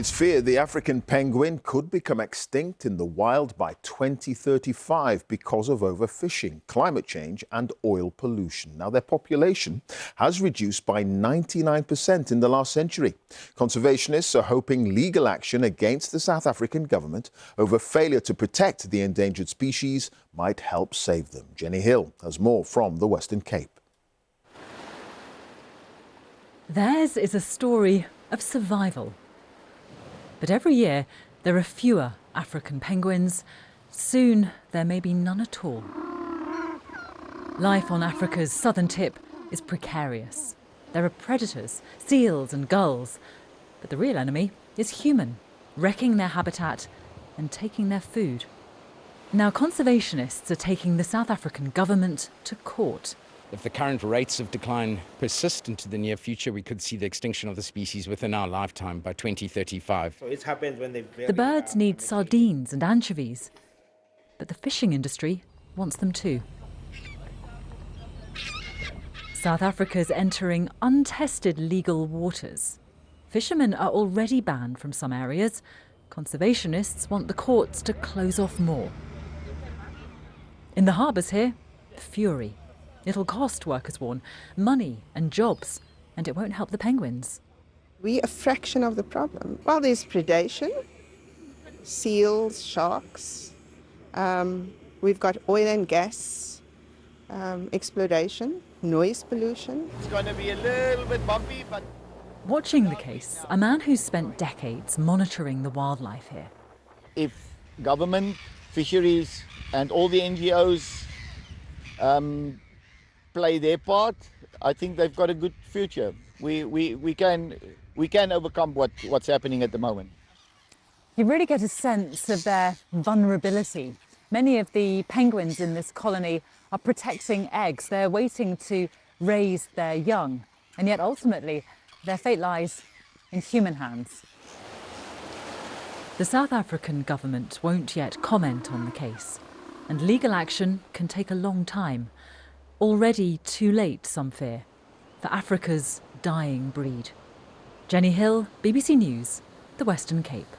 It's feared the African penguin could become extinct in the wild by 2035 because of overfishing, climate change and oil pollution. Now, their population has reduced by 99% in the last century. Conservationists are hoping legal action against the South African government over failure to protect the endangered species might help save them. Jenny Hill has more from the Western Cape. Theirs is a story of survival. But every year, there are fewer African penguins. Soon, there may be none at all. Life on Africa's southern tip is precarious. There are predators, seals and gulls. But the real enemy is human, wrecking their habitat and taking their food. Now, conservationists are taking the South African government to court. If the current rates of decline persist into the near future, we could see the extinction of the species within our lifetime by 2035. So it happens when the birds need sardines and anchovies, but the fishing industry wants them too. South Africa's entering untested legal waters. Fishermen are already banned from some areas. Conservationists want the courts to close off more. In the harbours here, fury. It'll cost, workers warn, money and jobs, and it won't help the penguins. We're a fraction of the problem. Well, there's predation, seals, sharks. We've got oil and gas exploration, noise pollution. It's going to be a little bit bumpy, but... Watching the case, a man who's spent decades monitoring the wildlife here. If government, fisheries and all the NGOs play their part, I think they've got a good future. We can overcome what's happening at the moment. You really get a sense of their vulnerability. Many of the penguins in this colony are protecting eggs. They're waiting to raise their young, and yet ultimately their fate lies in human hands. The South African government won't yet comment on the case, and legal action can take a long time. Already too late, some fear, for Africa's dying breed. Jenny Hill, BBC News, the Western Cape.